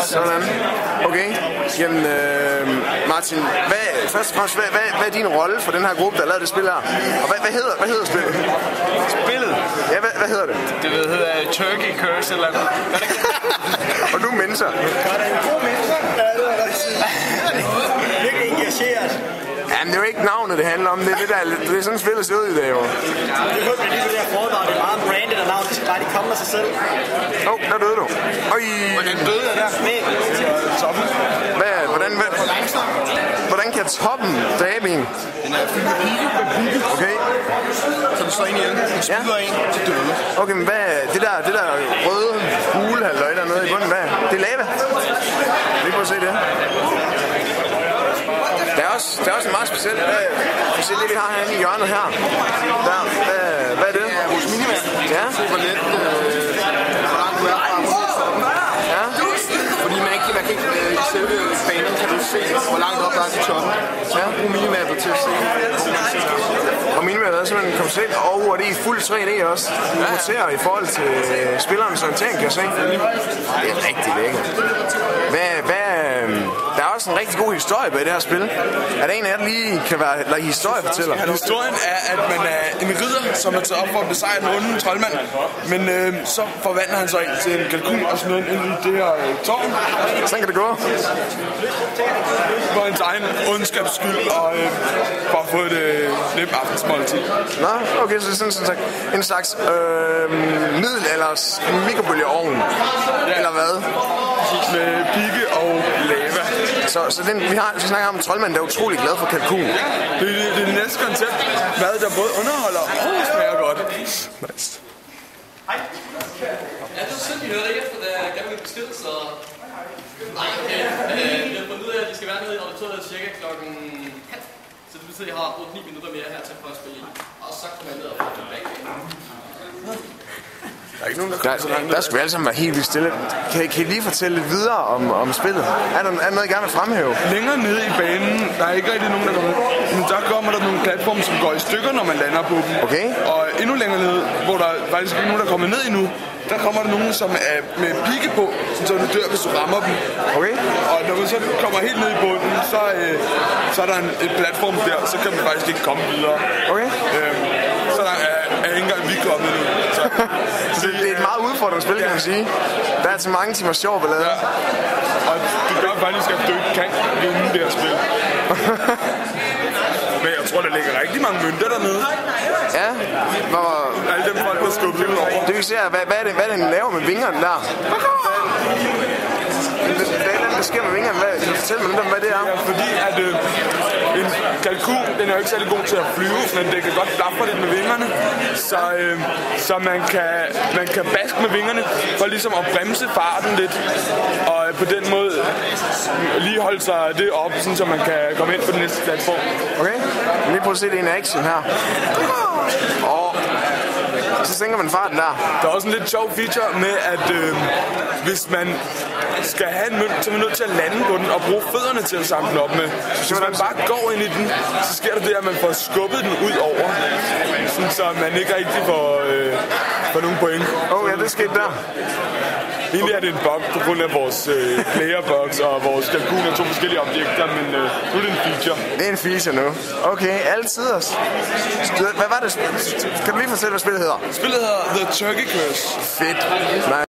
Sådan. Okay. Jamen, Martin, først og fremmest, hvad er din rolle for den her gruppe, der har lavet det spil her? Og hvad hedder spillet? Spillet? Ja, hvad hedder det? Det hedder Turkey Curse eller noget. Og du mennesker. Virkelig engageret. Jamen, det er jo ikke navnet, det handler om. Det er sådan, spillet ser ud i dag, jo. Det hørte vi lige ved det her foredrag. Det er meget branded og navn. De skal bare komme af sig selv. Der døde du. Hvordan døde jeg der? Toppen. Hvordan kan toppen dræbe en? Den er fyldt med pigge. Okay. Så du slår ind i den. Den skyder en til døde. Okay, men hvad det der røde hule halvøj der nede i bunden, hvad? Det er lava. Vi prøver at se det. Der er også en meget speciel. Se det vi har herinde i hjørnet her. Hvad er det? Det er vores minimap. Ja. Se hvor let hvor langt du er fra. Ja. Fordi man kan ikke i selve banen kan du se hvor langt op der er til toppen. Så jeg bruger minimappet til at se. Og minimappet er simpelthen komplet og det er i fuld 3D også. Du roterer i forhold til spillerens orientering, kan jeg se. Det er rigtig lækkert. Der er også en rigtig god historie bag det her spil. Er der en af jer, der lige kan være historiefortæller? Historien er, at man er en ridder, som er taget op for at besejre en onde troldmand. Men så forvandler han sig til en kalkun og smider ind i det her tårn. Sådan kan det gå. For hans egen ondskabs skyld og for at få et nemt aftensmåltid. Nå, okay, så det er sådan en slags middelalders mikrobølgeovn. Ja. Eller hvad? Med pigge og lava. Så vi snakker om en troldmand, der er utrolig glad for kalkun. Det er det næste koncept. Mad, der både underholder og smager godt. Nice. Hej. Ja, det var synd, vi hørte ikke efter, da jeg gav min besked, så... Nej, okay. Vi har fundet ud af, at de skal være nede i auditoriet cirka klokken halv. Så det betyder, at jeg har brugt 9 minutter mere her til at prøve at spille i. Og så kommer jeg ned og får den bag. Der er ikke nogen, der skal vi alle sammen være helt vildt stille. Kan I lige fortælle lidt videre om spillet? Er der noget, I gerne vil fremhæve? Længere nede i banen, der er ikke rigtig nogen, der kommer med. Men der kommer der nogle platforme, som går i stykker, når man lander på dem. Okay. Og endnu længere nede, hvor der faktisk ikke er nogen, der kommer ned endnu, der kommer der nogen, som er med pigge på, så du dør, hvis du rammer dem. Okay. Og når man så kommer helt ned i bunden, så er der et platform der, så kan man faktisk ikke komme videre. Okay. Så der er ikke engang vi kommet nu. Så det er et meget udfordrende spil, kan man sige. Der er til mange timer sjov ballade. Ja. Og det gør faktisk, at du ikke kan vinde det her spil. Men jeg tror, der ligger rigtig mange mønter dernede. Ja. Alle dem folk, der skubber lidt over. Det vi ser, hvad er det, den laver med vingerne der? Der sker med vingerne. Kan du fortælle mig lidt om, hvad det er? Ja, fordi at en kalkun, den er jo ikke særlig god til at flyve, men det kan godt blaffe lidt med vingerne. Så man kan baske med vingerne for ligesom at bremse farten lidt. Og på den måde lige holde sig det op, sådan, så man kan komme ind på den næste platform. Okay, lige prøv at se det i en action her. Og så sænker man farten der. Der er også en lidt sjov feature med, at hvis man skal have en mønt, så er man nødt til at lande på den og bruge fødderne til at samle den op med. Hvis man bare går ind i den, så sker der det, at man får skubbet den ud over, sådan, så man ikke rigtig får nogen point. Ja, det skete der. Egentlig er det en bug på grund af vores playerbox og vores kalkun er to forskellige objekter, men nu er det en feature. Det er en feature nu. Okay, altid også. Hvad var det? Kan du lige fortælle, hvad spillet hedder? Spillet hedder The Turkey Curse. Fedt. Nej.